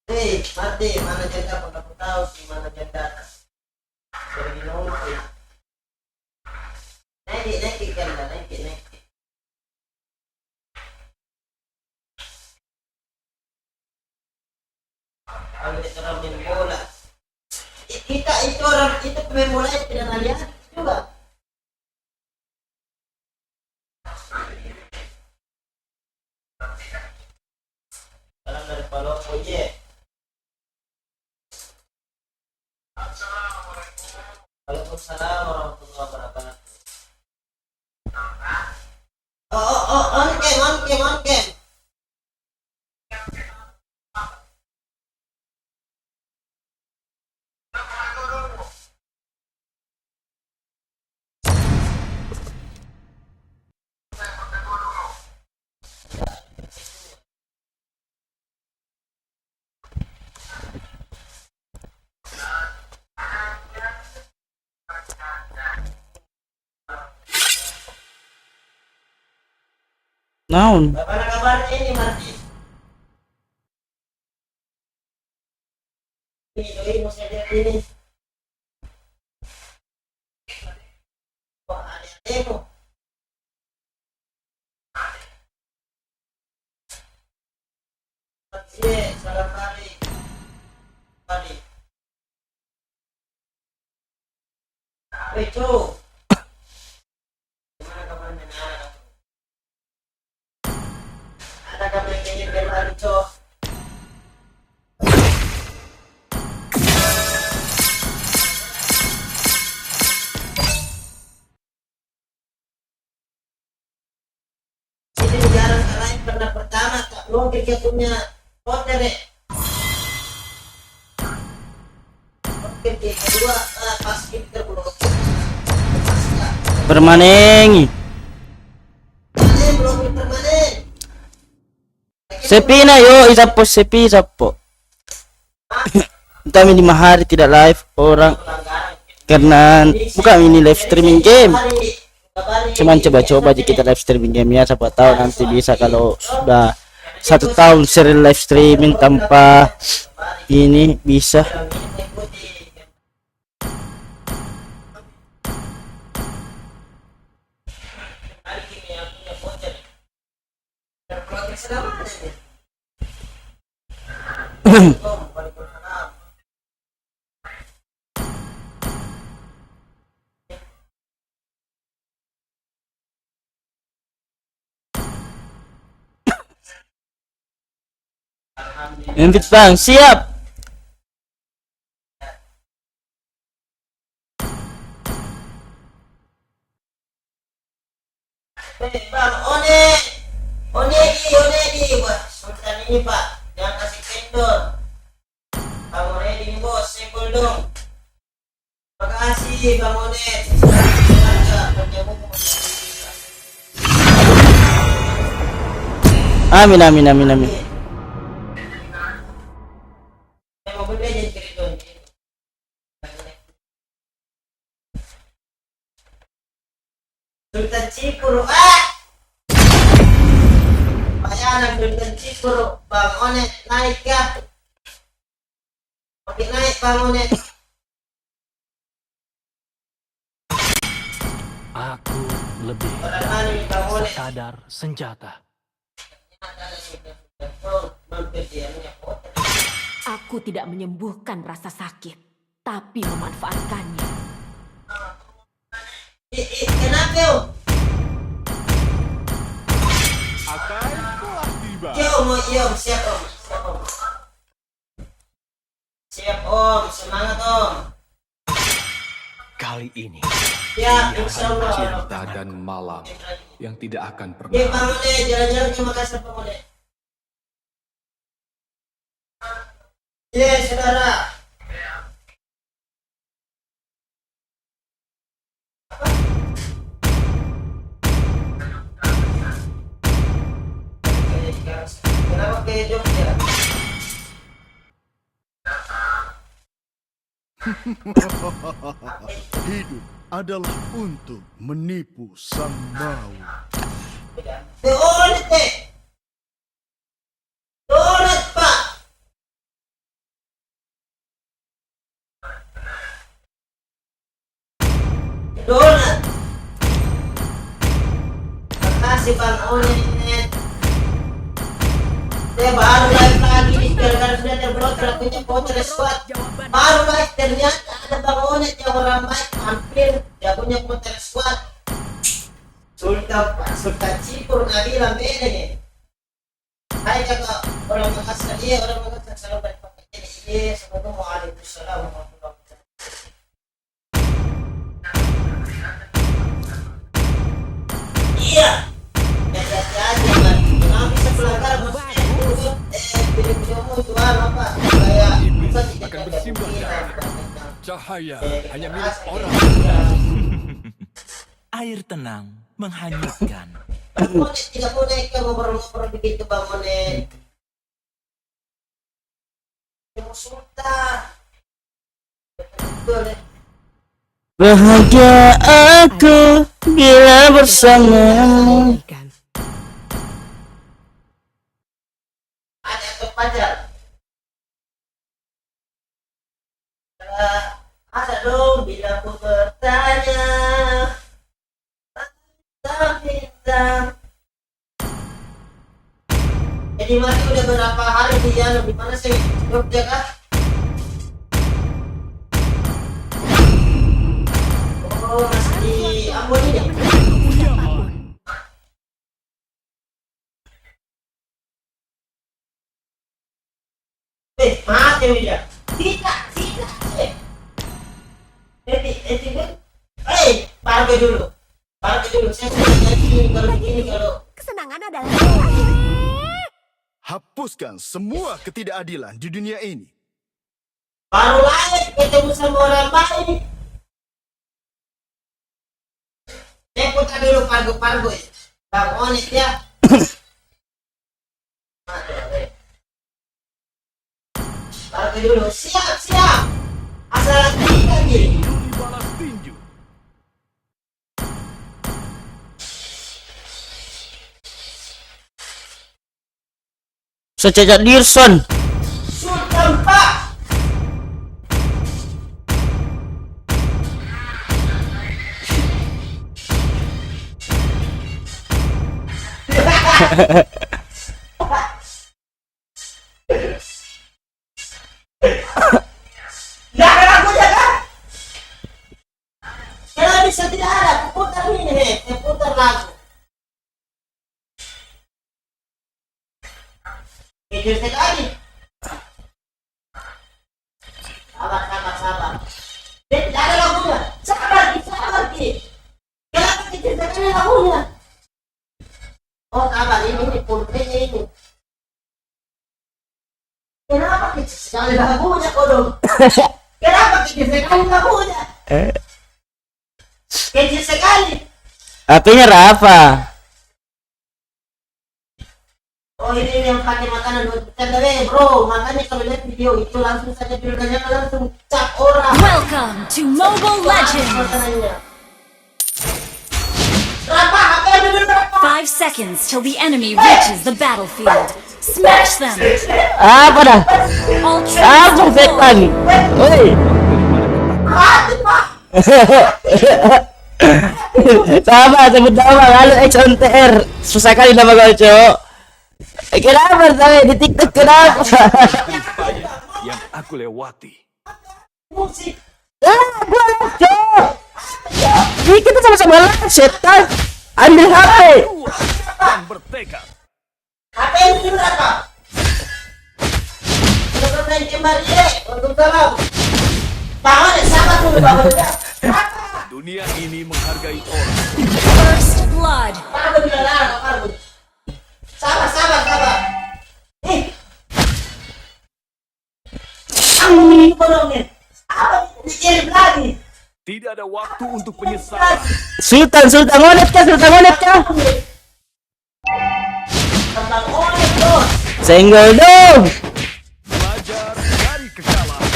Mati, mana janda pun aku tahu di mana janda. Pergi nongki. Naik kan, naik. Kalau kita orang main bola, kita itu orang itu pemain bola yang tidak lihat juga. Salam dari Palopo, ye. Waalaikumsalam warahmatullahi wabarakatuh. On cam. Naon? Bagaimana kabarnya ini, Martin? Ini masih ada ini. Wah, ada demo. Salam kali. Itu. Gimana kabarnya? Ada kabar yang berlari, Cok. Ini jarang kalian pernah pertama tak mungkin dia punya poter. Oke, kedua pas kita belum Permanen. belum permanen. Sepi na yo, sepi sapo. Kami 5 hari tidak live orang karena bukan ini live streaming game. Cuman coba-coba aja kita live streaming game ya, siapa tahu nanti bisa kalau sudah 1 tahun seri live streaming tanpa ini bisa. Invite bang, siap. Bang, One bos. Sultan ini Pak, jangan kasih kendor. Bang One ini bos, senggol dong. Makasih Bang One. Amin. Sultan Cipuru, Bayanan Sultan Cipuru, Bang One naik ya. Oke naik Bang One. Aku lebih dari sekadar senjata. Aku tidak menyembuhkan rasa sakit, tapi memanfaatkannya. Kenapa yo? Akan telah tiba. Yo, siap om. Siap om, semangat om. Kali ini Ya, insya Allah. cinta dan malam yang tidak akan pernah. Bang One, jalan-jalan ke Makassar Bang One. Saudara. Kenapa ke Jogja? Hidup adalah untuk menipu sang maut. Donat Pak. kasih Bang Onet. Saya baru live lagi di gara-gara sudah terblokir punya voucher squad. Baru live ternyata ada Bang Onet yang orang baik hampir dia punya voucher squad. Sultan Cipur nggak bilang beda nih. Hai kakak orang Makassar, iya orang Makassar selalu berpakai jadi iya. Semoga waalaikumsalam warahmatullahi wabarakatuh. Iya, hati-hati aja kan. Kenapa bisa pelanggar maksudnya video-videomu itu apa? Kayak bisa tidak akan bersimbah darah. Cahaya hanya milik orang. Air tenang menghanyutkan. Bang Monet tidak boleh ngobrol-ngobrol begitu Bang Monet. Kamu sultan. Betul. Bahagia aku bila bersamamu. Ada atau pacar? Ada dong bila ku bertanya. Bintang. Jadi masih udah berapa hari di Jano? Di mana sih? Jogja kah? Oh, masih di Ambon ini. Mati udah. Tidak. Pargo dulu. Saya sudah janji kalau begini kalau Kesenangan adalah Hapuskan semua ketidakadilan di dunia ini. baru lahir ketemu sama orang baik. Saya putar dulu Pargo ya. Bang Onet ya. Pargo dulu. Siap. Asal tiga nih. Balas tinju. Secacat Dirson. Sultan Pak. Nggak ada lagunya kan? Kalau bisa tidak ada, putar ini, putar lagu. Kecil sekali. Sabar. Dia tidak ada lagunya. Sabar Ki. Kenapa kecil sekali lagunya? Oh sabar, ini pulpennya ini. Kenapa kecil sekali lagunya kodong? Kenapa kecil sekali lagunya? Kecil sekali. HP-nya Rafa. Oh ini yang pakai makanan buat bercanda bro. Makanya kalau lihat video itu langsung saja videonya langsung cap orang. Welcome to Mobile Legends. Berapa? HP dulu berapa? 5 seconds till the enemy reaches the battlefield. Smash them. Apa dah? Ultra Apa setan? Oi. Mati pak. Sama sebut nama lalu XNTR. Susah kali nama kau cowok. Kenapa sampai di TikTok kenapa? Yang aku lewati. Musik. Gua cowok. Ini kita sama-sama live setan. Ambil HP. Dan bertekad. HP ini berapa? Sudah bermain kembali ya. Waalaikumsalam. Bangun ya, sabar dulu bangun ya. Dunia ini menghargai orang. First blood. Pargo bila larang, Pargo. Sabar. Ini kodongnya. Apa dikirim lagi? Tidak ada waktu untuk penyesalan. Sultan Onet kah? Tentang Onet bos. Senggol dong. Belajar dari kekalahan.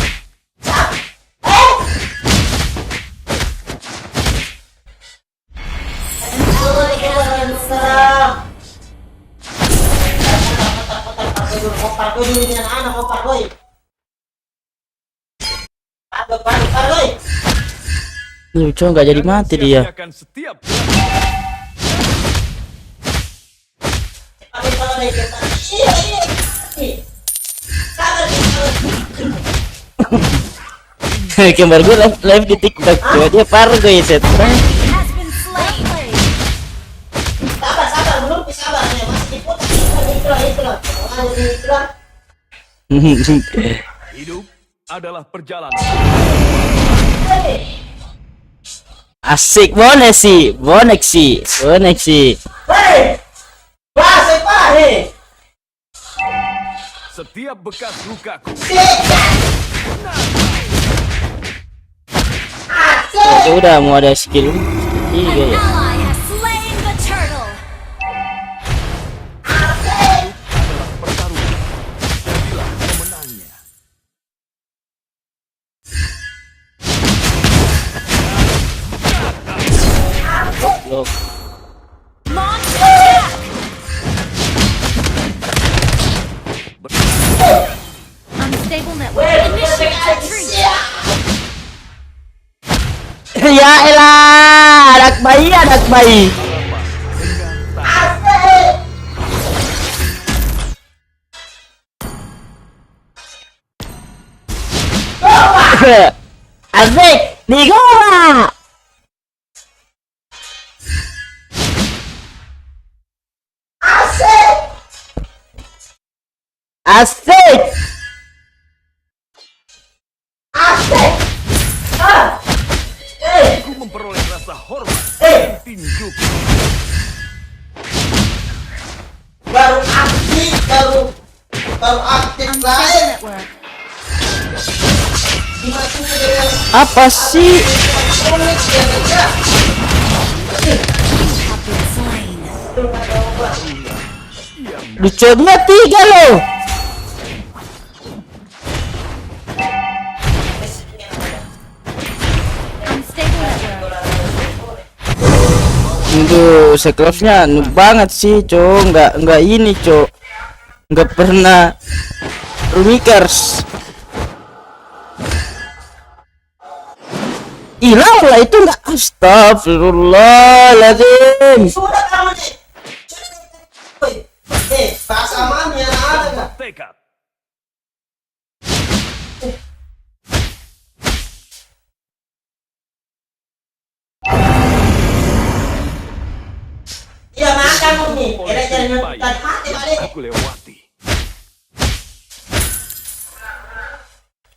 Pargo dulu dengan anak Pargo. Pargo. Cowok nggak jadi mati dia. Siapkan setiap sabar ya kita. Iya. Sabar kita. Kembar gue live di TikTok coba dia pargo ya set. Has been slain. Sabar belum sabar ya masih diputar itu loh. Hidup adalah perjalanan. Asik bonek sih. Hei, bahasa apa nih? Setiap bekas lukaku Ya udah mau ada skill. An Iya ya. ally has slain the turtle. pertarungan. Jadilah pemenangnya. Loh. Launch attack. Unstable network. Initiate retreat. Ya elah, anak bayi. Asik, di gua. Asik. Aku memperoleh rasa hormat dan tinjuku. Baru aktif Unstable lain. network. Dimasukin dengan Apa sih? komik ya aja. Have been slain. Lucunya 3 loh. Unstable network. Aduh, sekelasnya noob banget sih, Cok. Enggak ini, Cok. Enggak pernah rumikers. Hilang lah itu enggak. Astagfirullahaladzim. Sudah kamu nih. Bahasa mamanya ada nggak? Tekad. Iya makan nih. Kira jangan tadi mati balik. Aku lewati.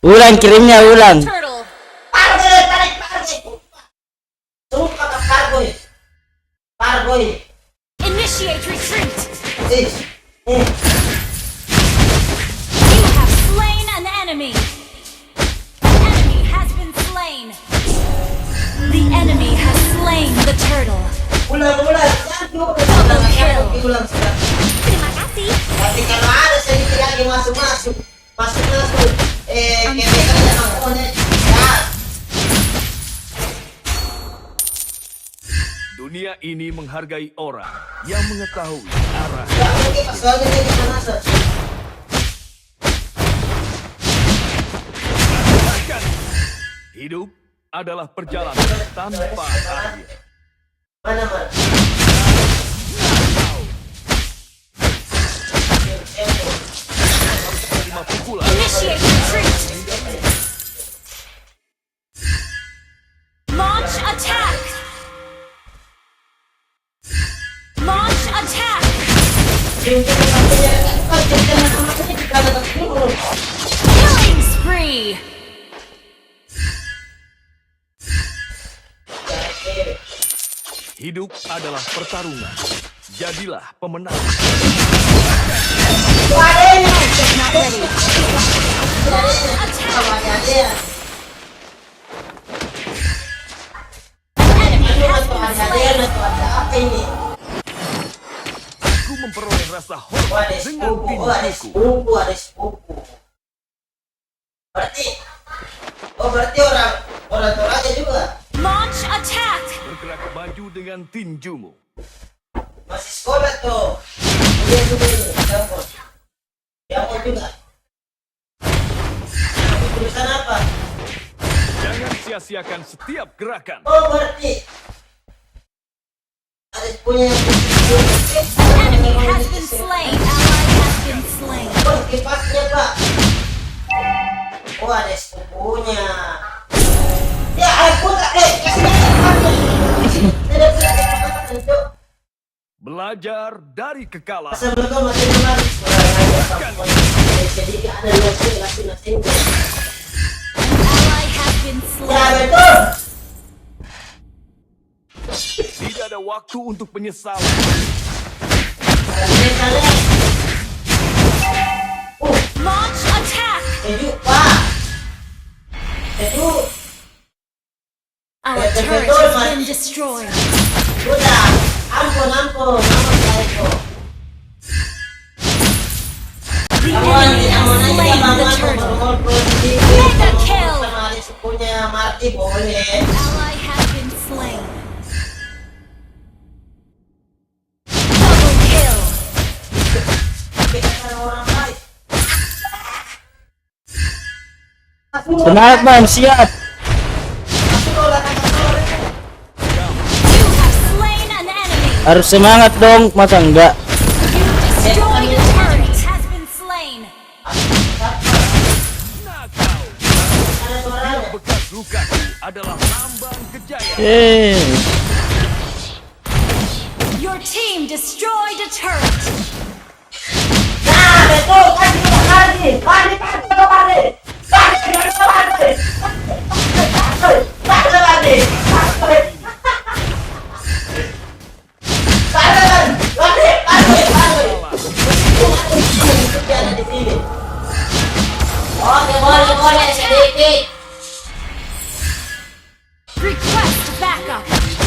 Ulang kirimnya ulang. Turtle. Tarik. Sumpah ke Pargoy. Initiate retreat. Eh. You have slain an enemy. An enemy has been slain. The enemy has slain the turtle. Ulang. Jangan dulu. Double kill. Ulang sudah. Terima kasih. Tapi kalau ada sedikit lagi masuk. Kebekan jangan konek. Ya. Dunia ini menghargai orang yang mengetahui arah. Ya mungkin soalnya dia bisa masuk. Katakan, hidup adalah perjalanan tanpa akhir. Mana? Lima pukulan. Initiate retreat. Launch attack. Launch attack. Killing spree. Hidup adalah pertarungan. Jadilah pemenang. Not ready. Launch attack. Enemy has been slain. Aku memperoleh rasa hormat dengan tinjuku. Ada sepupu. Berarti orang Toraja juga. Launch attack. Bergerak maju dengan tinjumu. Masih sekolah tuh. Kuliah juga ini, Jampon juga. Tapi tulisan apa? Jangan sia-siakan setiap gerakan. Oh berarti ada punya yang Enemy has been slain. aku ada sepupunya. Ya aku tak kasih tidak bisa itu. Belajar dari kekalahan. Assalamualaikum warahmatullahi wabarakatuh. Jadi ada nasi. Ally has been Ya slain. betul. Tidak ada waktu untuk penyesalan. Launch attack. Keju pak. Keju. Our turret has been destroyed. Udah. Ampun saya kok. The Kawan enemy tidak has mau nanya slain sama the aku turtle. ngobrol sedikit. Mega kill. Sama adik sepupunya Marty boleh. Ally has been slain. Double kill. Kita kan orang baik. Semangat man, siap. Masuk olah kata sore. You have slain an enemy. Harus semangat dong, masa enggak? You destroyed a turret. Has been slain. Nakal. Ada suaranya. Bekas lukaku adalah lambang kejayaan. Your team destroyed a turret. Nah, betul kan kita lagi. Lagi. Boleh sedikit. Request backup.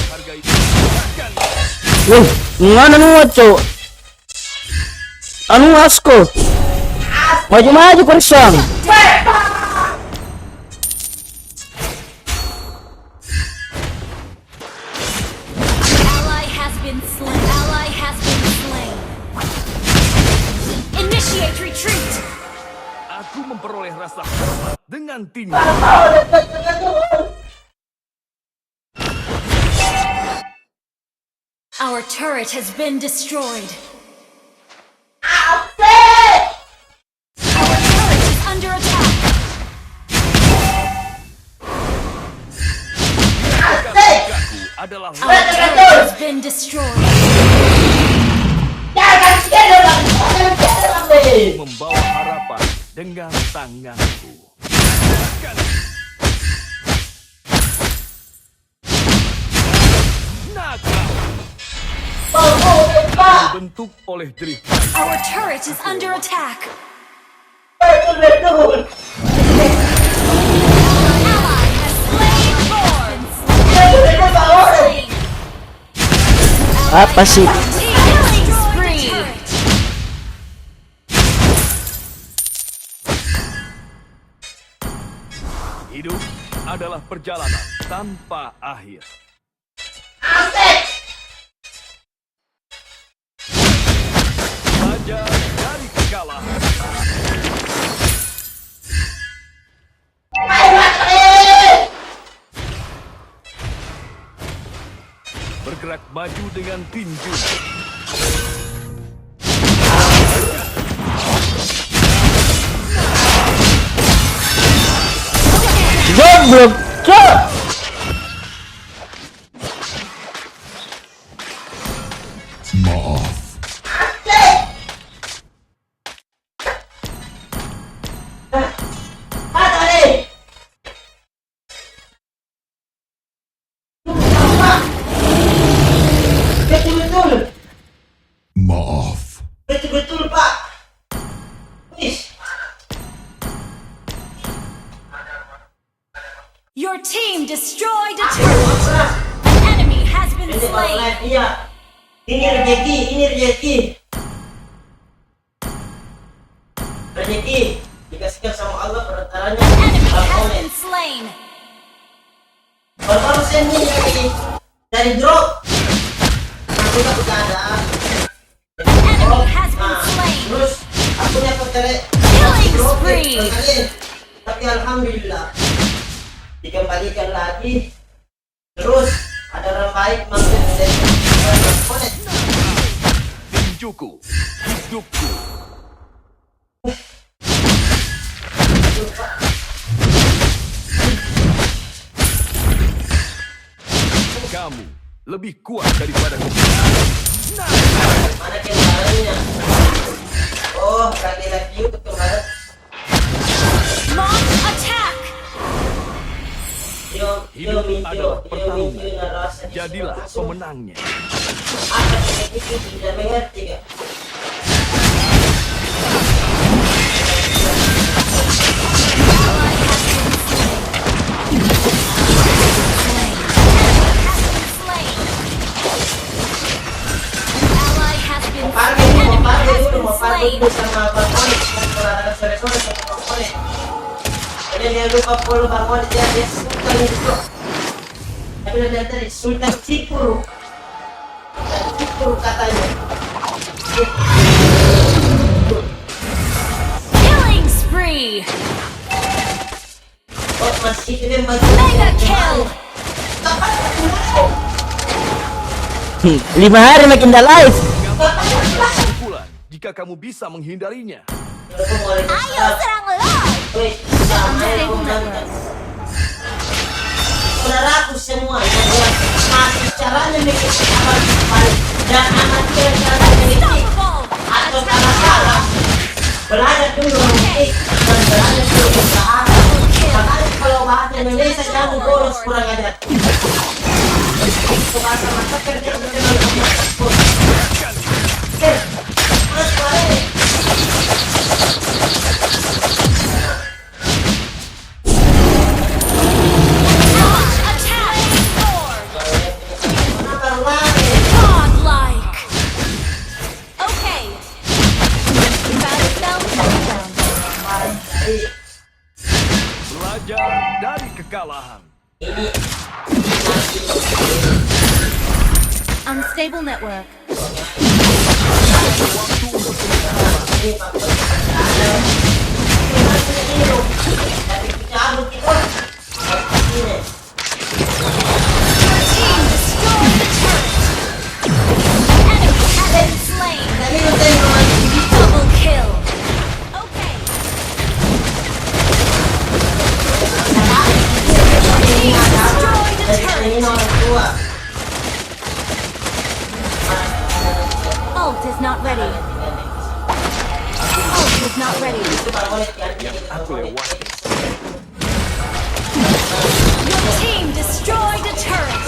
Harga itu akan Wih, ngana nu cok. Anu asko. Maju Persang. Ally has been slain. Ally has been slain. Initiate retreat. aku memperoleh rasa hormat dengan tinju. Our turret has been destroyed. Our turret is under attack. Lukaku adalah Our turret has been destroyed. membawa harapan dengan tanganku. Nakal. Dibentuk oleh drift. Our turret is under attack. Betul. Ally has slain Lord. Slain. Apa sih? Killing spree. Hidup adalah perjalanan tanpa akhir. Belajar dari kekalahan. Bergerak maju dengan tinju. Goblok, cok. Maaf. Betul. Maaf. Betul Pak. Wis. Your team destroyed a turret. An enemy has been Ini slain. live iya. Ini rezeki. Rezeki dikasihkan sama Allah perantaranya. An enemy has Alkohol. been slain. Baru ini dari drop. Aku dapat ada. An enemy has been Nah, slain. terus aku dapat dari Killing drop. spree. Tapi alhamdulillah dikembalikan lagi. Terus ada orang baik maksud dari konek. Tinjuku, hidupku. Kamu lebih kuat daripada kita. Mana kemarinnya? Oh, lagi YouTube kemarin. Launch attack! Hidup adalah pertarungan. Jadilah pemenangnya. Apa yang itu tidak mengerti kan? Sama balkon, olahraga sore-sore sama balkon. Jadi dia lupa follow balkon, dia suka itu. Tapi udah tadi Sultan Cipuru katanya. Killing spree! Oh masih itu dia Mega kill! 5 hari makin dah live. Pukulan jika kamu bisa menghindarinya. Ayo serang lo! Assalamualaikum saudaraku semua yang masih caranya bikin amal baik dan amati caranya bikin atau kalau salah belajar dulu mengetik dan belajar dulu usaha. Makanya kalau bahasa Indonesia jangan boros kurang ajar. Bahasa masa kerja dengan terus balik. Godlike! Okay. Battle Belajar dari kekalahan. Unstable network. Team destroy the turret. Enemy has been slain. Double kill. Okay. Team destroy the turret. Ult is not ready. Ult is not ready. Aku lewat. Your team destroyed a turret.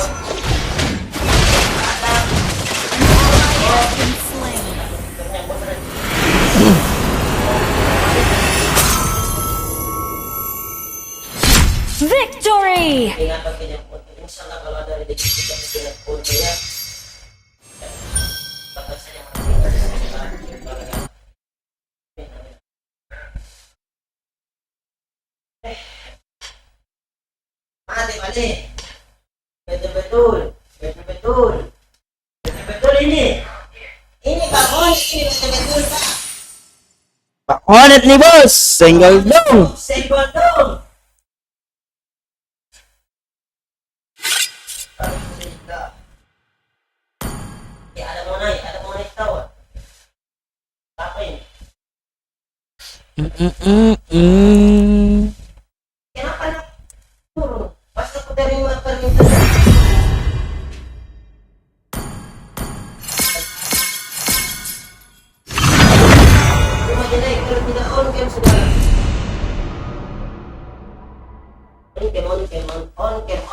An ally has been slain. Victory! Ingat pakai jemput. Insyaallah kalau ada rezeki kita bisa jemput ya. Bakal saya mati. Betul ini Pak Mon, ini betul Pak. Pak Hornet nih bos, senggol dong. Senggol dong. Ya ada mau naik tower. Apa ini? Kenapa nak turun? Pas aku terima permintaan. Cuma jadi kalau tidak on cam sudah. On cam.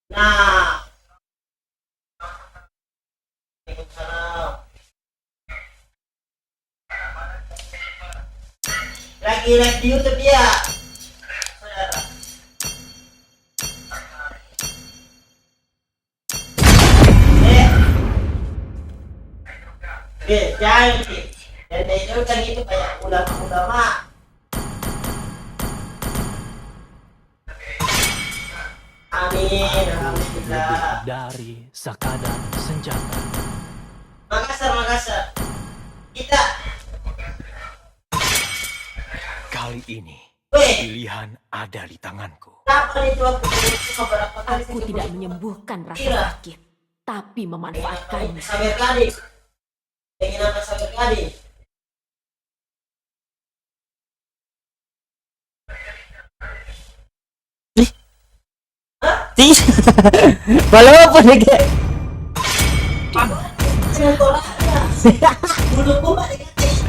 Nah. Waalaikumsalam. Lagi live di YouTube ya, saudara. Jangan dan itu kan itu kayak ulama-ulama. Amin, alhamdulillah. Dari sekadar senjata. Makassar. Kita. Kali ini Weh, pilihan ada di tanganku. kapan itu aku cuma berapa kali Aku tidak menyembuhkan rasa Iya. sakit, tapi memanfaatkannya. Sabar kali. Pengen apa sabar kali? mati. Walaupun dia Saya tolaknya. Bulu kumbang dikasih.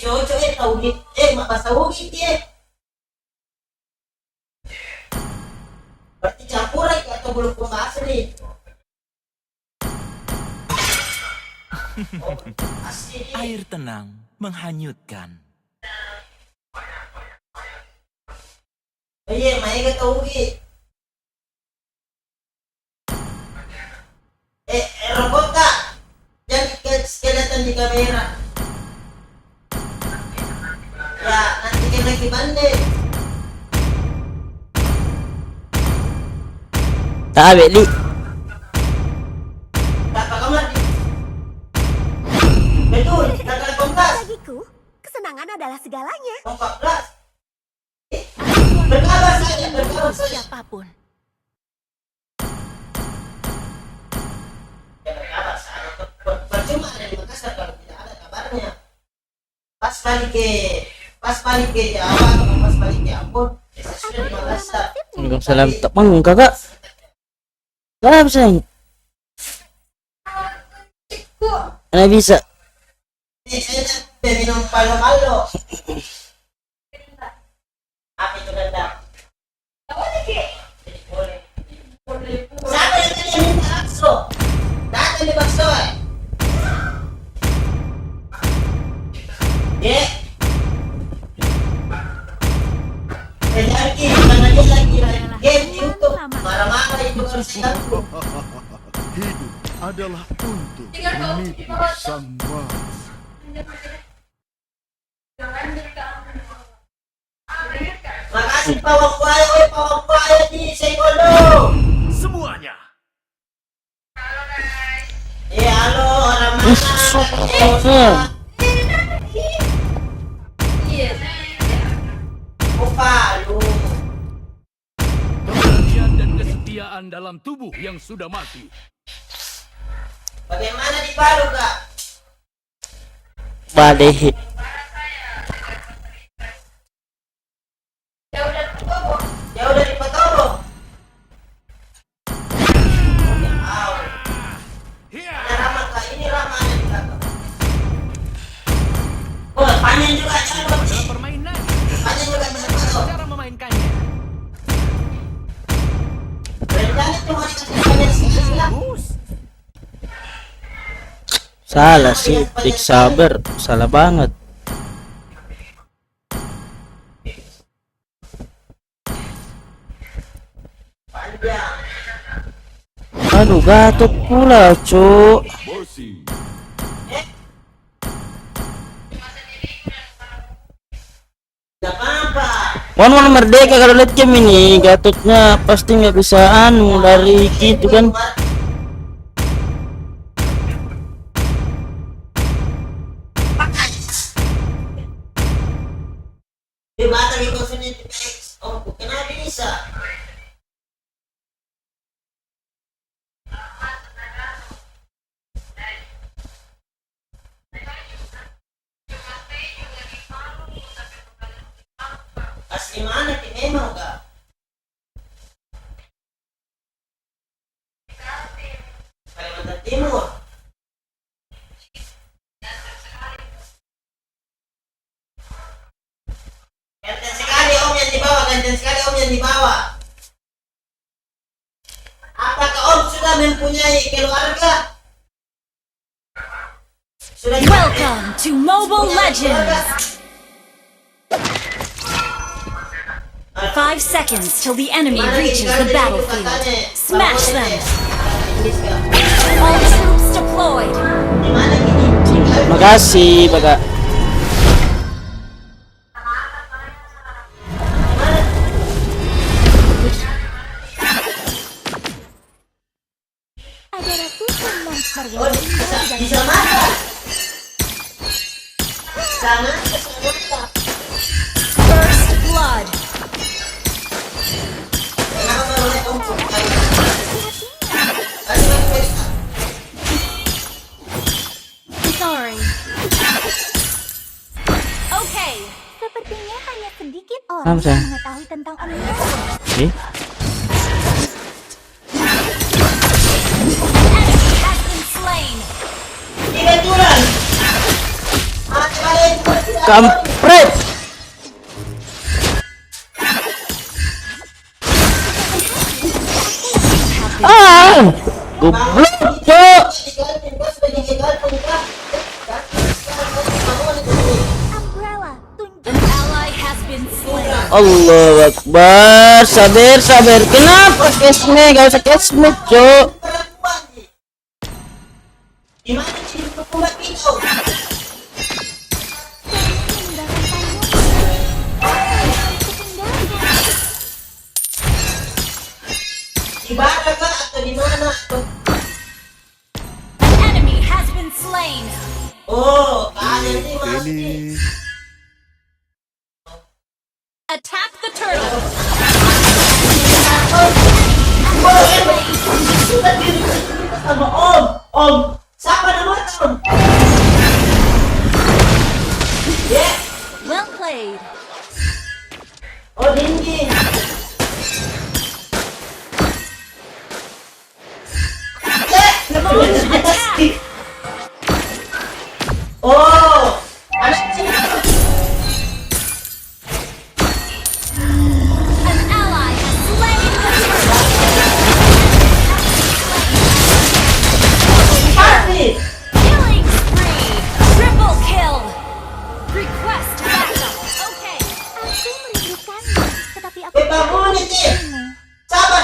Cocok tahu gitu. Mak bahasa Ugit berarti campuran atau bulu kumbang asli. Asli. Air tenang menghanyutkan. Iya, main ke tahu Ugit. Robot kak, jangan kelihatan di kamera. Ya, nanti kena lagi banding. tak beli. Berapa kamar? Betul, tanggal 18. Bagiku, kesenangan adalah segalanya. 14. Berkabar saja, berkabar saja. Siapapun. Ya berkabar saja. Percuma ada di Makassar kalau tidak ada kabarnya. Pas balik ke Jawa atau pas balik ke Ambon, saya sudah di Makassar. Waalaikumsalam. Tak bangun kakak. Kenapa sayang? Mana bisa? Saya nak minum palo-palo. Apa itu rendang? Boleh. Siapa yang tadi minta bakso? Datang di bakso. Dek. Jangan lagi game di YouTube. Marah-marah itu harus diganggu. Hidup adalah untuk menipu sang maut. Makasih pawang kuaya di Senggodo. Semuanya. Halo orang mana? Palu. Keberanian dan kesetiaan dalam tubuh yang sudah mati. Bagaimana di Palu kak? Balik. Jauh dari Petobo. Ada ramah kak, ini ramah ada di belakang. Oh, panjang juga calon sih. Permainan. Panjang juga bisa. Cara memainkannya. Rencana cuma dikasih panjang sekali lah. Salah sih, Dik sabar. Salah banget. Panjang. Aduh, gatot pula, cuk. Gak apa-apa. Wan merdeka kalau lihat game ini, gatotnya pasti nggak bisa anu dari gitu kan. Di mata di kosannya di PX. Oh, kenapa bisa? Asli mana di memang kak? Kalimantan Timur. Ganteng sekali om yang dibawa, ganteng sekali om yang dibawa. Apakah om sudah mempunyai keluarga? Sudah Welcome to Mobile Legends! 5 seconds till the enemy reaches the battlefield. Smash them! All troops deployed! Makasih, Bapak. Ada ratusan monster yang Oh, bisa makan. Sangat kesemutan. First blood! Kenapa boleh om? Sorry. Okay. sepertinya hanya sedikit Apa sih? mengetahui tentang Om Nero. Eh? Enemy has been slain. Kebetulan. Mati kalian juga tidak. Kampret. Ah! Goblok, Cok. Umbrella, tunjuk. An ally has been slain. Allahu Akbar. Sabar, sabar. Kenapa kesme? Gak usah kesme, Cok. Gimana sih pembuat itu? Di mana kah atau di mana? An enemy has been slain. Oh, kalian ini masih. Ini Attack the turtle. Sudah diri sama Om. Siapa nama Om? Ya, Well played. oh Dinding. Attack. Oh, anak sini. An ally has slain the turtle. Pasti. Killing spree. Triple kill. Request backup. Okay. Aku merindukanmu, tetapi aku Bangun ini. Sabar.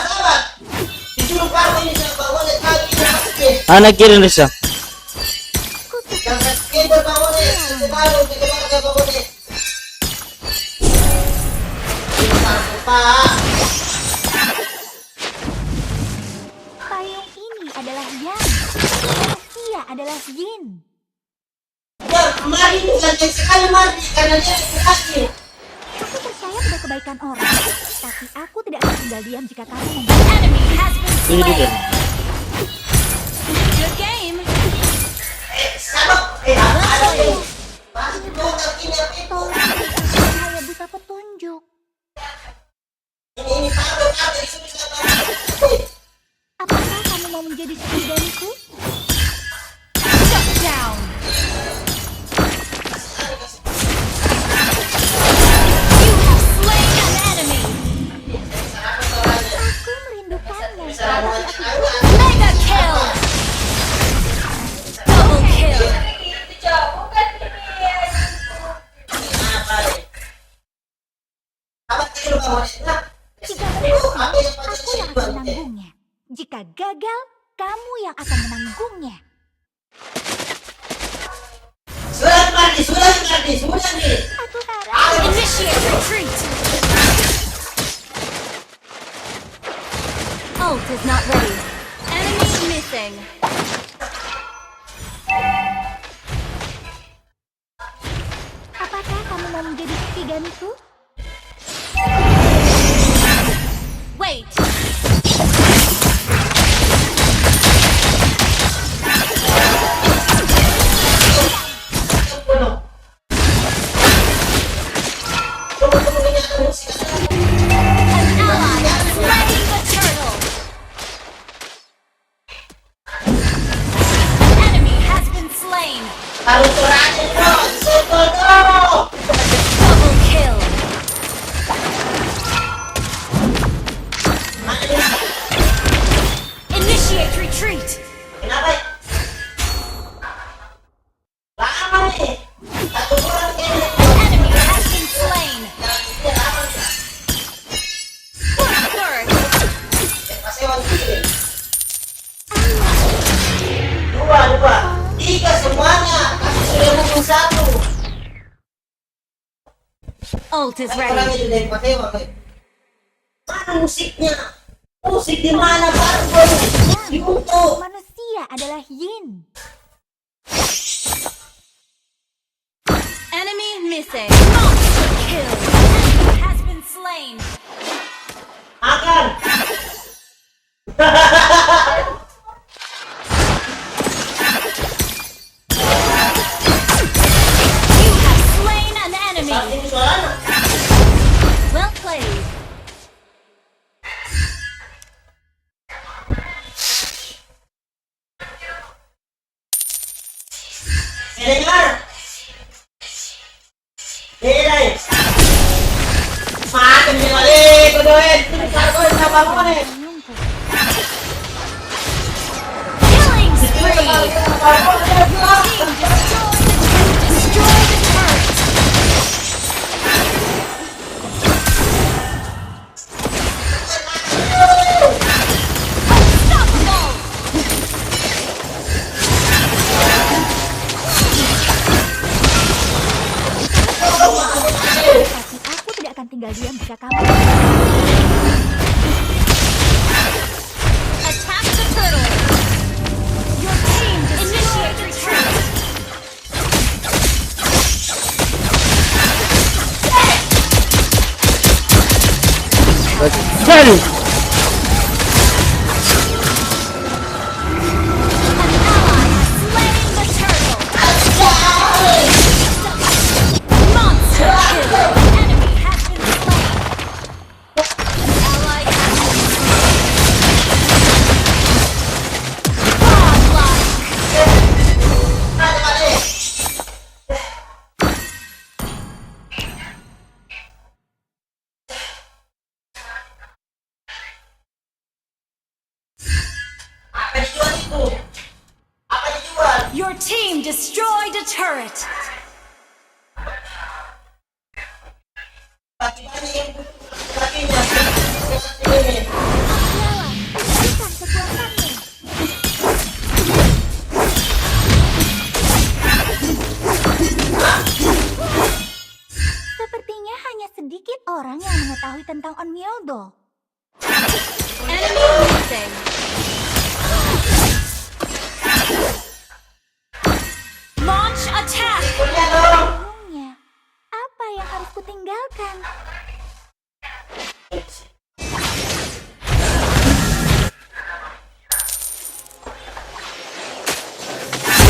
Disuruh kamu ini sama bangun kali ini pasti. Anak kiri Nisa. Jangan keyboard bangun ini. Sebaru kita pakai bangun ini. Pak. payung ini adalah Yang. Dia adalah Yin. Ya, mari itu ganteng sekali mari karena dia berhasil. Aku percaya pada kebaikan orang, tapi aku tidak akan tinggal diam jika kamu membuat. Enemy has been Ini juga. slain. Good game. Sabak. Ada ini. Pasti motor ini apa itu? Tolong berikan cahaya buta petunjuk. Ini satu disuruh sama. Apakah kamu mau menjadi sekudariku? Shut down. You have slain an enemy. Aku merindukanmu, tetapi aku Mega kill. Double kill. Apa deh? Apa sih lu bangun? Nah, jika berhasil, ambil yang pacar aku yang akan menanggungnya. Jika gagal, kamu yang akan menanggungnya. Sudah nih. Aku harap Initiate retreat. Ult is not ready. Enemy missing. apakah kamu mau menjadi sekiganiku? Wait. An ally has slain the turtle. An enemy has been slain. Double kill. Initiate retreat. Enemy has been slain. Third. Dua. Tiga semuanya. Kasih sudah mungkin satu. Ult is Kurang ready. itu dari Patewa. Mana musiknya? Musik di mana baru? Di YouTube. Manusia adalah Yin. Enemy missing. Monster kill. Enemy has been slain. Makan. You have slain an enemy. Saat ini suaranya. Well payungku. Killing spree! Destroy the turret! Unstoppable! Tapi aku tidak akan tinggal diam jika kamu Attack the turtle! Your team initiate retreat! Jadi Slain the turtle! Monster kill! Enemy has been slain! Ally has been slain! Godlike! Apa dijual itu? Apa dijual? Your team destroyed a turret! Bagi-bagi yang kakinya. Ini. lawan. Berikan kekuatanmu. Sepertinya hanya sedikit orang yang mengetahui tentang Onmyodo. Enemy missing! Launch attack! Punya dong. Payungnya. Apa yang harus kutinggalkan?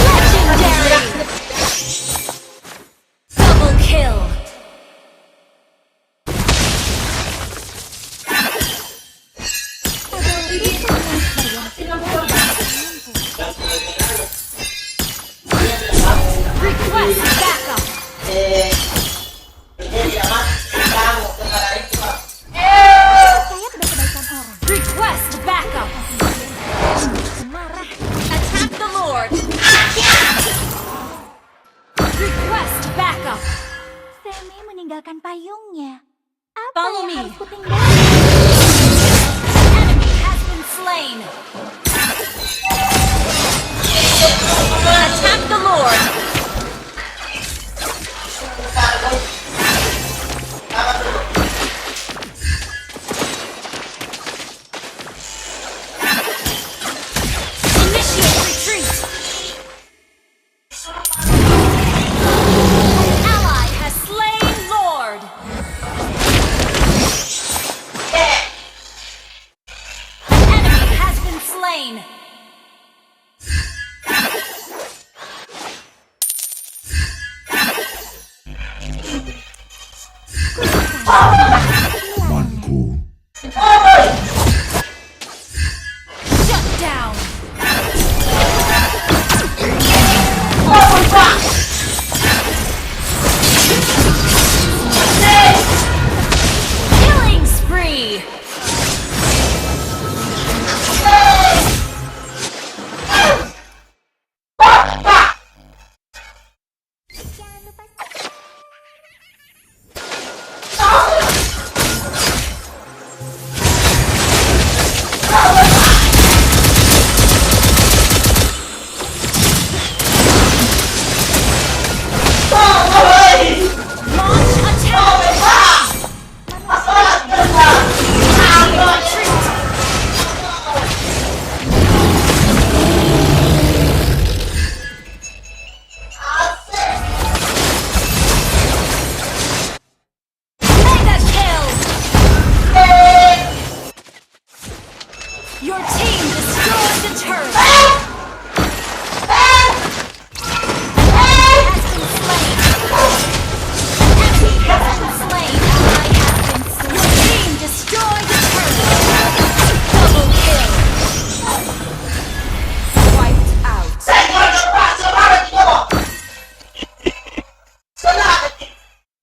Legendary! Double kill! Request backup! Dia tidak mati. Kamu kepada itu. Percaya pada kebaikan orang. Request backup! Marah. Attack the Lord! Request backup! Semi meninggalkan payungnya. Apa Follow yang me. harus kutinggalkan? Enemy has been slain! Attack the Lord! Initiate retreat! An ally has slain Lord! An enemy has been slain! Shut down! Killing spree! Jangan lupa Launch attack! Retreat! Mega kill! Your team destroyed the turret! Has been slain! Enemy has been slain! Ally has been slain! Your team destroyed the turret! Double kill! Wiped out!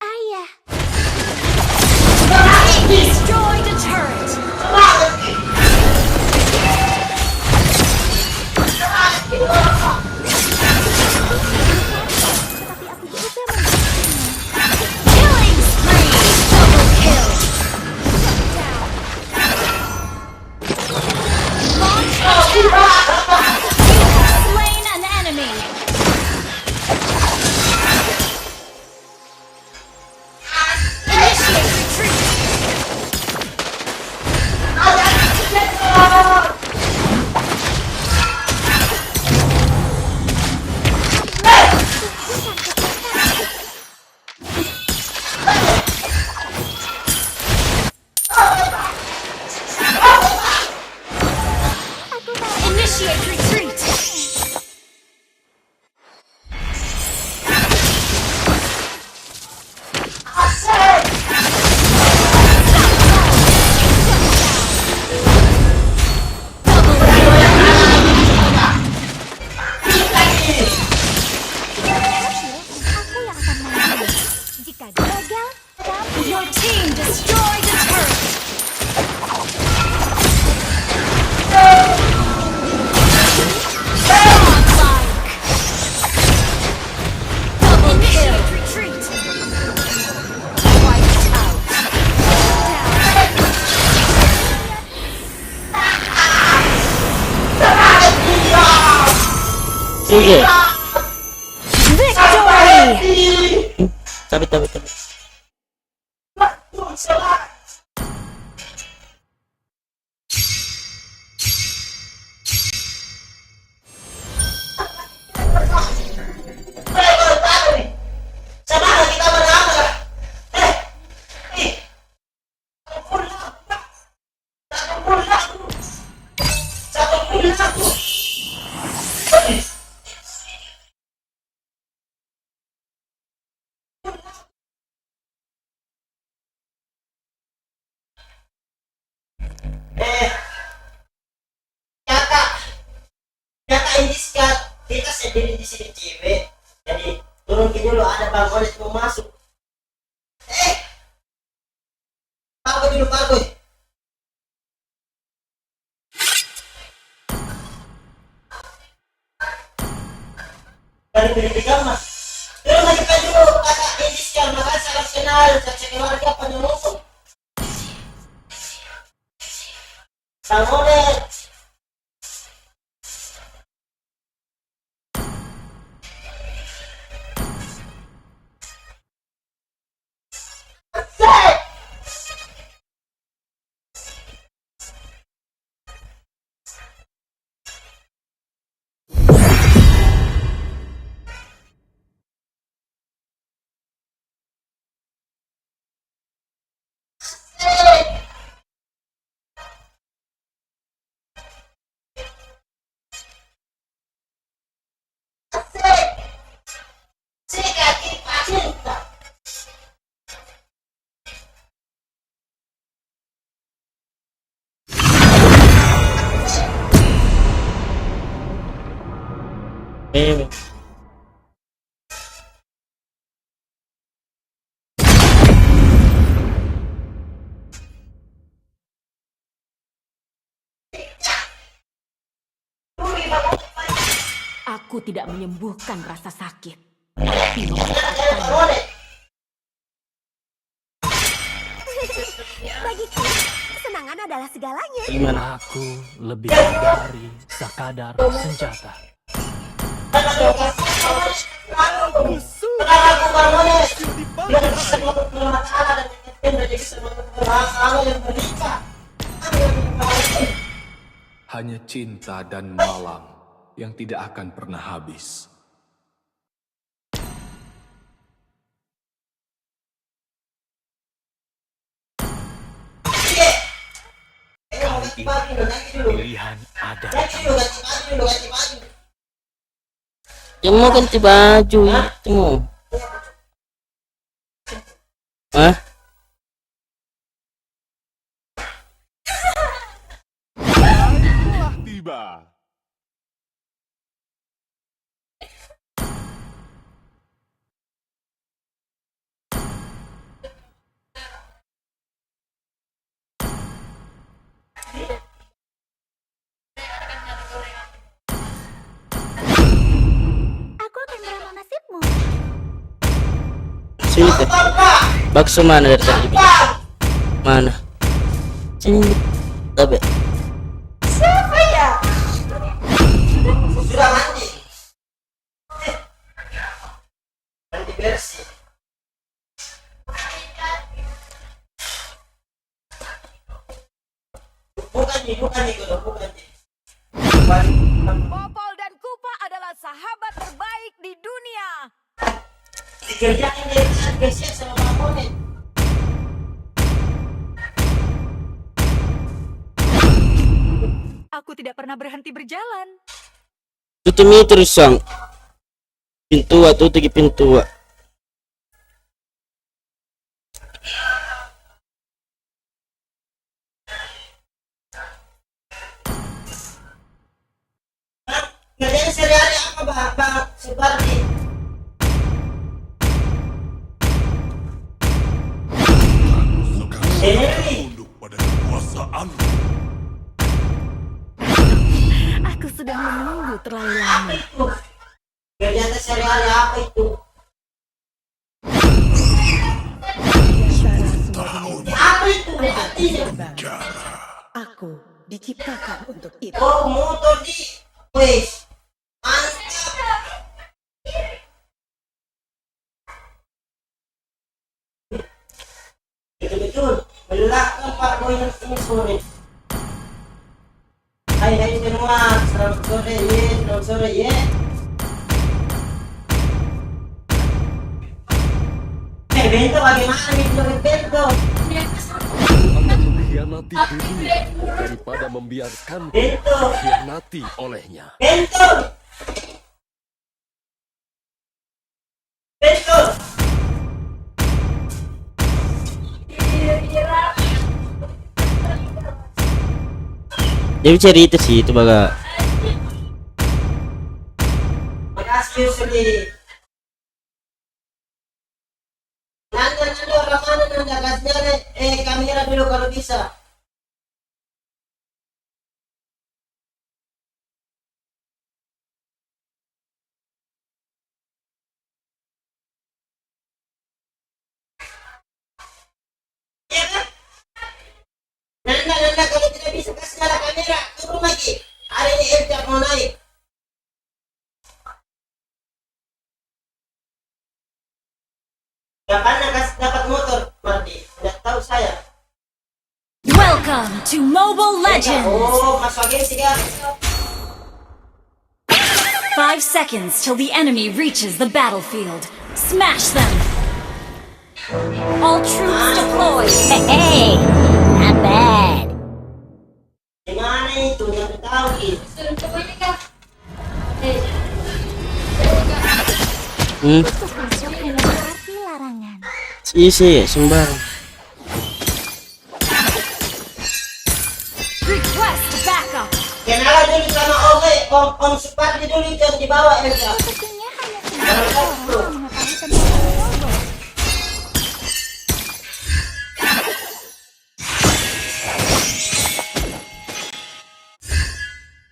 ayah. Destroyed a turret! Initiate retreat. Aku yang akan menang. Jika gagal, kamu Your team destroyed a turret. Double kill. Retreat. Wiped out. Sige. Victory. Tabi. Sama kita berapa? Satu bulan. Kakak ini sekat kita sendiri di sini cewek. Jadi turunin dulu ada Bang Oles mau masuk. Pakai dulu pakai. Dari beli gambar. Terus lagi dulu kakak ini sekat makanya salam kenal saya keluarga penyusun. Bang Oles. Aku tidak menyembuhkan rasa sakit, tapi memanfaatkannya. bagiku, kesenangan adalah segalanya. Gimana? Aku lebih dari sekadar senjata. Hanya cinta dan malam yang tidak akan pernah habis. Kali ini pilihan ada di tanganku. Yang mau ganti baju itu mau. Hah? Telah tiba. Aku akan meramal nasibmu. Sini teh. Bakso mana dari tadi? Mana? Sini. Tapi Siapa ya? Sudah mandi. Mandi bersih. Bukan nih, bukan. Popol dan Kupa adalah sahabat terbaik di dunia. Dikerjain dari geser sama Bang Oles. Aku tidak pernah berhenti berjalan. Tutup terus sang. Pintu tutup pintu. Kerjanya sehari-hari apa bang Supardi? Tunduk pada kekuasaan. Aku sudah menunggu terlalu lama. Itu kerjanya sehari-hari apa itu? Apa itu artinya? Aku diciptakan untuk itu. Oh, motor di wes mantap. Betul-betul melelahkan Pak Boy ini sore. Hai semua, selamat sore ye, selamat sore ye. Bento bagaimana nih Bento? Akan mengkhianati dirinya daripada membiarkan Bento, dikhianati olehnya. Bento, Bento. Dia cari itu sih itu baga. Makasih Yusri. Nanda orang mana Nanda kasih kamera dulu kalau bisa. Iya kan? Nanda kalau tidak bisa kasih nyala kamera turun lagi. Hari ini Elja mau naik. Kapan dapat motor, Mardi? Tidak tahu saya. Welcome to Mobile Legends! Oh, masuk agensi kan? 5 seconds till the enemy reaches the battlefield. Smash them! All troops deployed! Hey, not bad. Gimana itu? Tidak tahu gitu. Untuk masuk hanya berarti larangan. Isi sembarang. Request backup! Kenalan dulu sama Om Supardi dulu yang dibawa Elsa. Sepertinya hanya sedikit orang yang mengetahui tentang robot.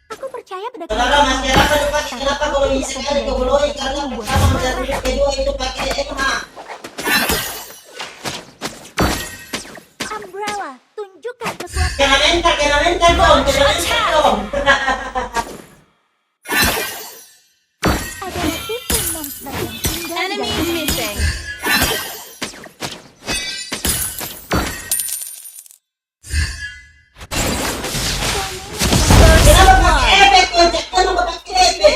Aku percaya pada Saudara masyarakat depan kenapa kalau bisa sekali kebeloy karena pertama dan kedua itu pakai MH. Umbrella, tunjukkan kekuatan. Kena mental dong. Adalah tipe monster yang tinggal Enemy di missing! Kenapa pakai efek? Kenapa pakai efek?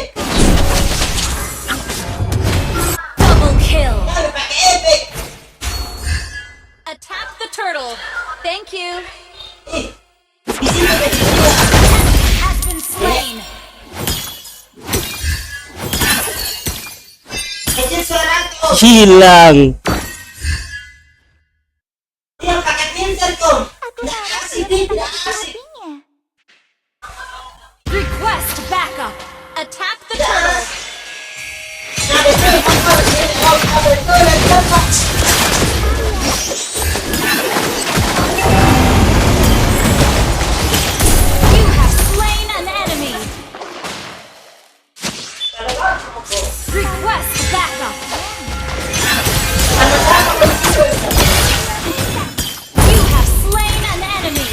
Double kill! Kenapa pakai efek? Attack the turtle! Thank you! Ih, di sini ada Has been slain! kecil suara tuh. Hilang. Dia pakai pincer tuh. Aku Tidak harap asik, dia tidak dapat asik. menghadapinya. Request backup! Attack the Tidak turtle! asik. Nah, betul, betul. You have slain an enemy! Request backup! You have slain an enemy!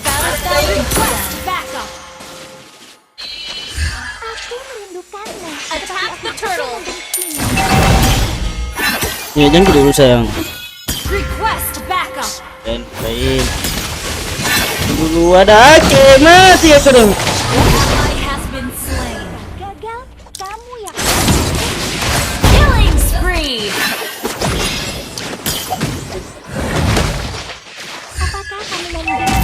Battlestar request backup! Aku merindukannya. Attack the turtle! Ya jangan dulu sayang. Request backup! Dan baik. Dulu ada mati aku dong. Ally has been slain! Gagal, kamu yang Killing spree! apakah kamu mau menjadi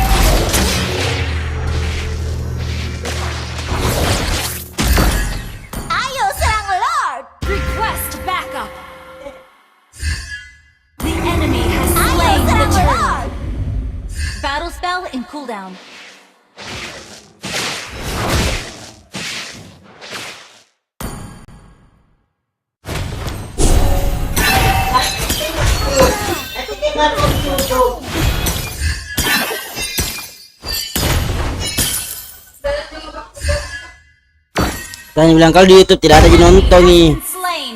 Tanya bilang kalau di YouTube tidak ada yang nonton nih. Been slain.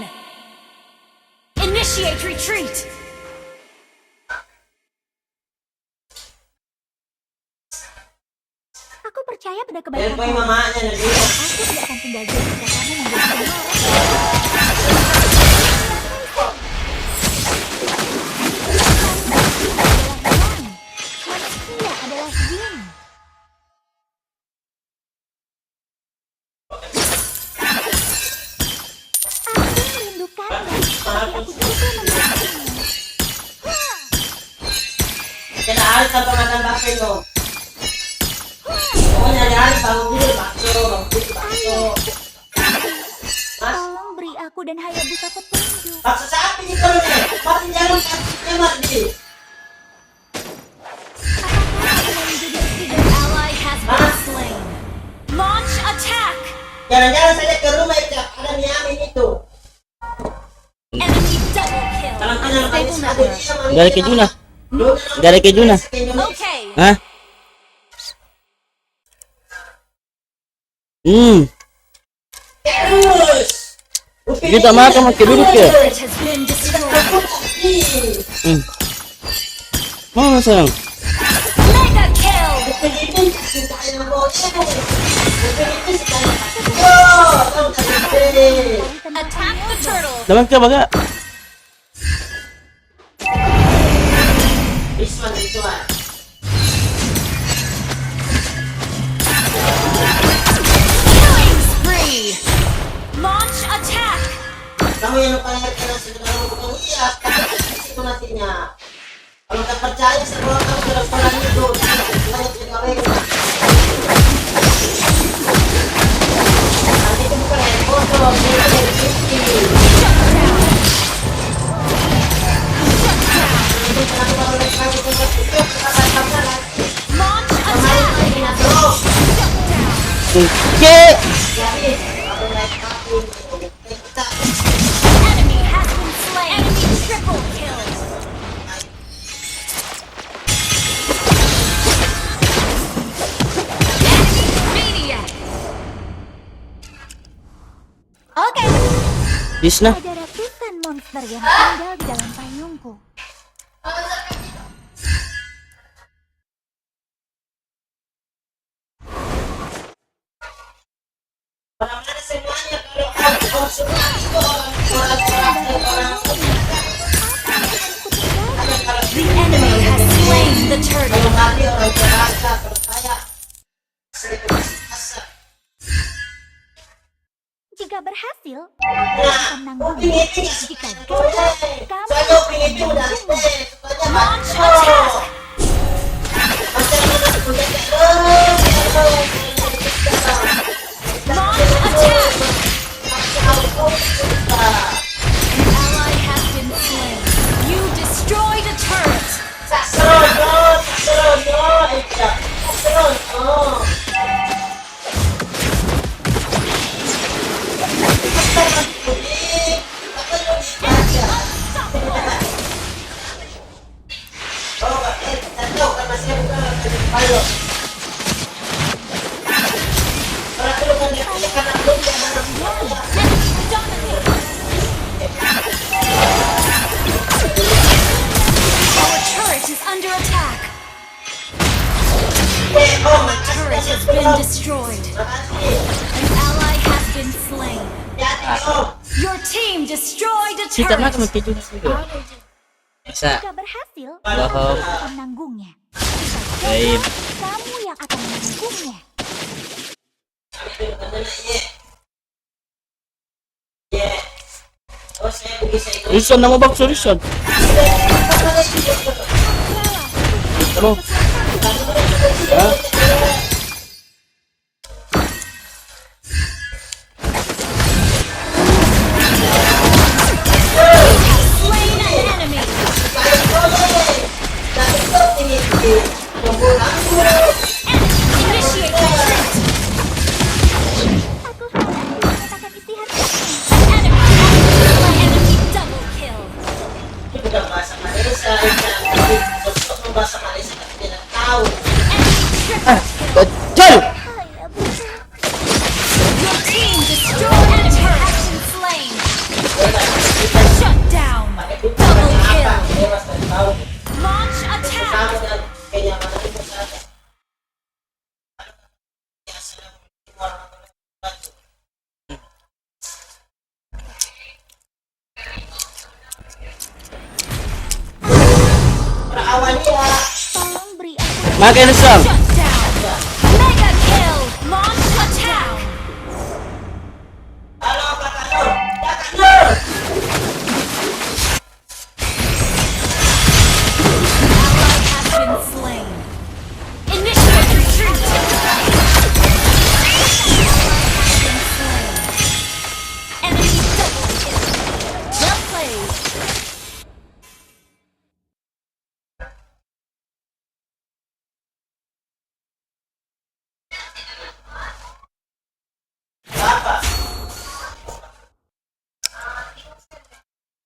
Initiate retreat. Aku percaya pada Dari kebaikan poin orang. mamanya nih dia. Aku tidak akan tinggal diam jika kamu membuatkan orang. Manusia adalah jin. Aku merindukannya, tapi aku juga memilikinya. Kita harus tanpa makan bakso lo. Pokoknya hari-hari bangun dulu bakso. Mas, Tolong beri aku dan Hayabusa petunjuk. bakso sapi nih kalau nih. Pasti jangan kasih mati. Apakah aku mau menjadi istri dari Ally has been slain. Launch attack. Jalan-jalan saja ke rumah itu ada Miamin itu. Enemy double kill. Jalan-jalan Unstable network. Gak ada kejuna. Gak ada kejuna. Okay. Hah? Terus. Kita makan makin duduk ya. Turret has been destroyed. Mana sayang? Mega kill. Attack the turtle. Dalam ke baga? This one. Killing spree. Launch attack. Kamu yang lupa ngerti nasi ke dalam bukan iya, tapi itu nasinya. Kalau tak percaya sekolah kamu sudah sekolah itu, banyak cerita baik. Nanti itu bukan yang foto, itu dari sini. Itu kenapa kalau mereka itu berpikir kita akan sampai lagi. Launch Kemarin attack. lagi nak terus. Oke. Jadi, kalau naik kaki, kita Enemy has been slain. Enemy triple kill. Enemy maniac. Oke, Disna. ada ratusan monster yang tinggal di dalam payungku. orang-orang semuanya kalau semua itu orang The enemy has slain the turtle. tapi orang Jakarta percaya sering berasa. Jika berhasil, aku akan menanggung. Jika gagal, kamu Saya pengen itu udah Launch attack. Launch attack. An ally has been slain. You destroyed a turret. Our turret is under attack. Our turret has been destroyed. An ally has been slain. Your team destroyed a Kita turret. makan makin duduk juga. Bisa. jika berhasil, Bohong. aku akan menanggungnya. Jika Baik. gagal, kamu yang akan menanggungnya. Rison nama bakso Rison. Halo. Ya. Slain an enemy. Initiate retreat. Aku hendak menyatakan istihad ini. Enemy double kill. Bukan bahasa Malaysia, untuk bahasa Malaysia tapi tidak tahu. Enemy triple destroyed. Enemy has been slain. Shut down. Double kill. Launch attack. Tolong beri aku Makin song. Shut down. Mega kill. Launch attack. Ally has been slain. Initiate retreat. Ally has been slain. Enemy double kill. Well played.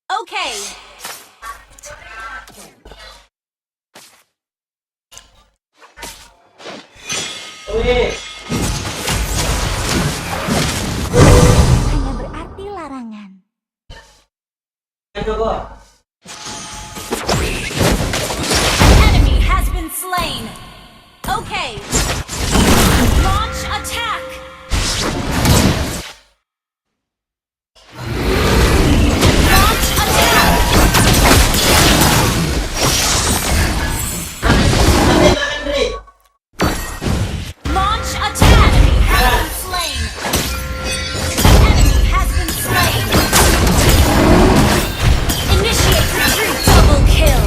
Okay. hanya berarti larangan. Enemy has been slain. Okay. Launch attack. Launch attack. Launch attack. Enemy has been slain. Enemy has been slain. Initiate retreat. Double kill.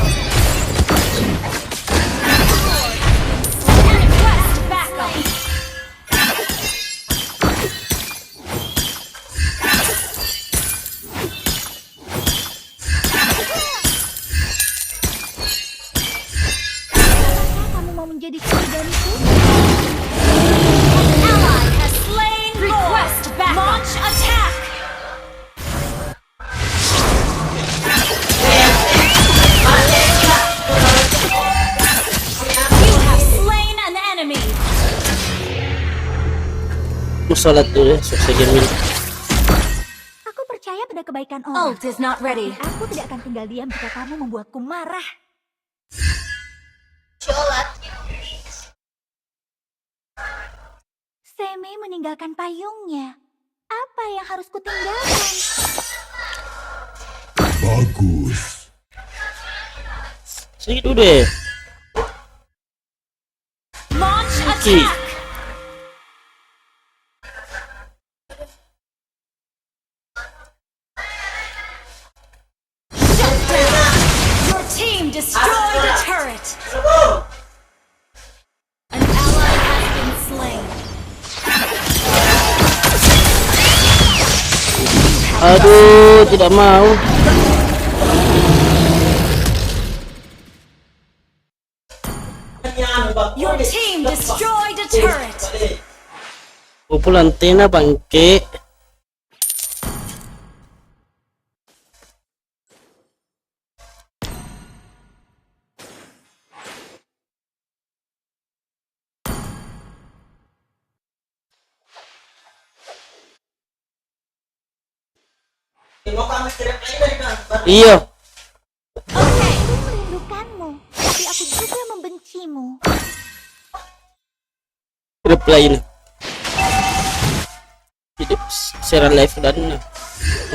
And request backup. Apakah kamu mau menjadi curiganiku? Ally has slain. Request backup. Launch attack. You have slain an enemy. Mau sholat dulu ya, selesai game ini. Aku percaya pada kebaikan orang. Ult is not ready. Aku tidak akan tinggal diam jika kamu membuatku marah. Semi meninggalkan payungnya. Apa yang harus kutinggalkan? Bagus. Segitu deh. Launch Okay. attack. Shut down. Your team destroyed a turret. An ally has been slain. Aduh, tidak mau. Your team destroyed a turret. Pupul antena bangke. Iya. Okay. Aku merindukanmu, tapi aku juga membencimu. Reply ini. Hidup secara live dan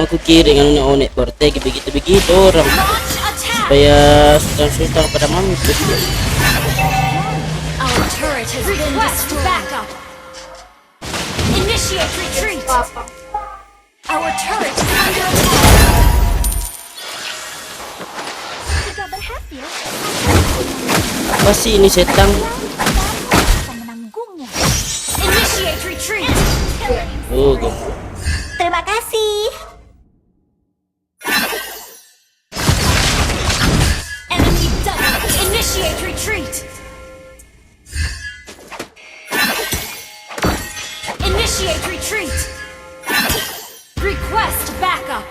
aku kira dengan onek porteg begitu orang Launch attack. supaya sultan pada mampus. Our turret has been destroyed. Backup. Initiate retreat. Our turret is under attack. Jika berhasil, Apa sih ini setan? kamu akan menanggungnya. Initiate retreat. Oh, God. Terima kasih. Enemy double. Initiate retreat. Initiate retreat. Request backup.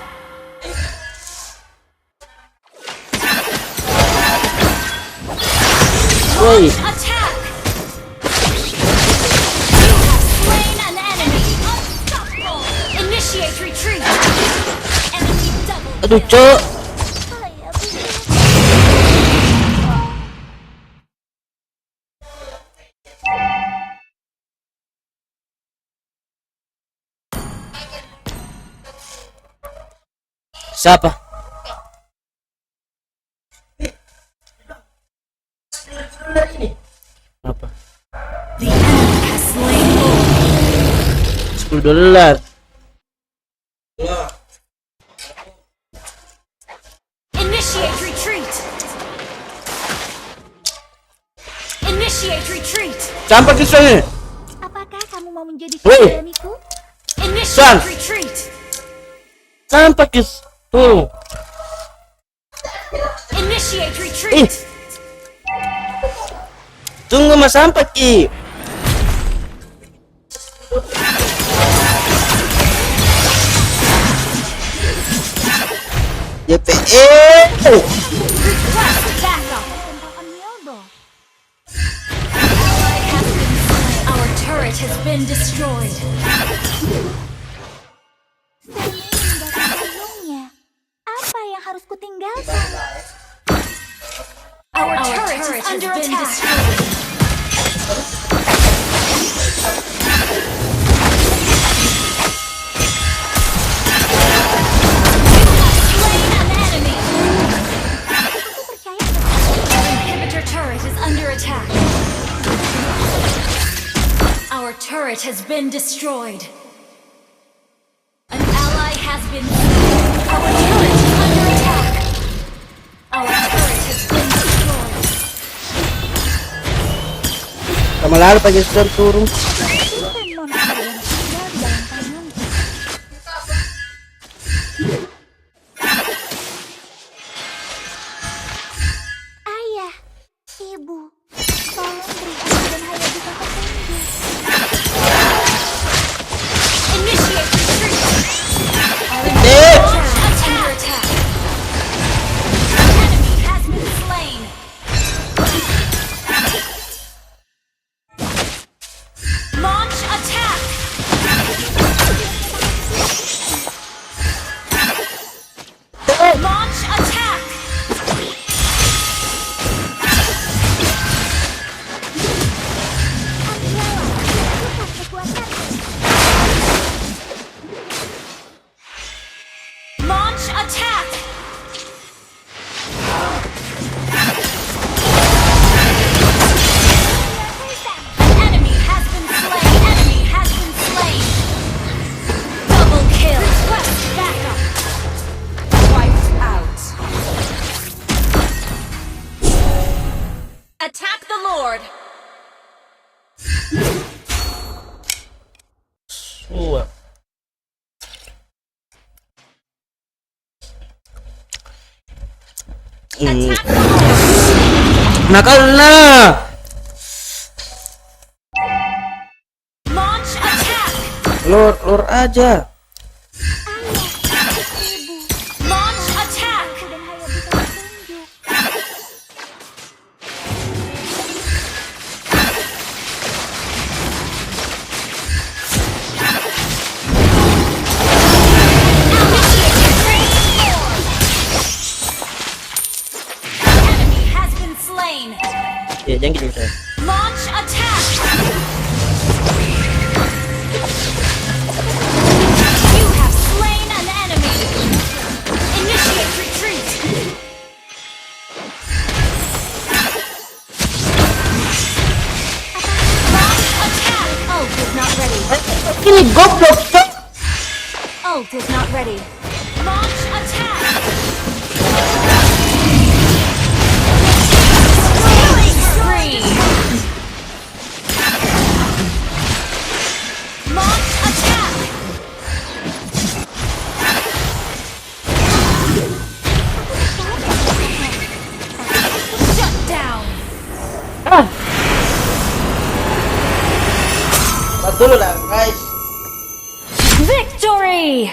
Woi, Attack. You have slain an enemy. Unstoppable. Initiate retreat. Enemy double Aduh, kill. Cok. Siapa? Apa? The enemy has slain Lord. $10. Initiate retreat. Initiate retreat. Campak kisahnya. Apakah kamu mau menjadi Woi. suamiku? Initiate retreat. Campak kis. Tuh. Initiate retreat. Tunggu mas sampai Ki. JPE. Request backup. Tentang Myodo. Ally has been slain. Our turret has been destroyed. Saya meninggalkan gunungnya. Apa yang harus kutinggalkan? Our turret is under attack. Slain an enemy. Aku percaya Our inhibitor turret is under attack. Our turret has been destroyed. An ally has been slain. Our turret is under attack. Our turret has been destroyed. Sama lalu pagi sudah turun. bukan monster yang tinggal di dalam tanganku. Ayah, ibu, tolong beri aku dan Hayabusa petunjuk. Initiate retreat. Our Eh. inhibitor is under attack. An enemy has been slain. Launch attack. Launch attack. Tunjukkan kekuatanmu. Launch attack. An enemy has been slain. Enemy has been slain. Double kill. Request backup. Wiped out. Attack the Lord. Suap. Attack the Lord. Nakal na. Launch attack. Lur aja. Ayah, ibu, Launch attack. aku dan Hayabusa petunjuk. Enemy has been slain. Ya jangan gitu saya. Launch attack. You have slain an enemy. Initiate retreat. Launch attack. Ult is not ready. Ini goblok, Cok. Ult is not ready. Launch attack. Killing spree. Launch attack. Shut down. Betul lah, guys. Victory.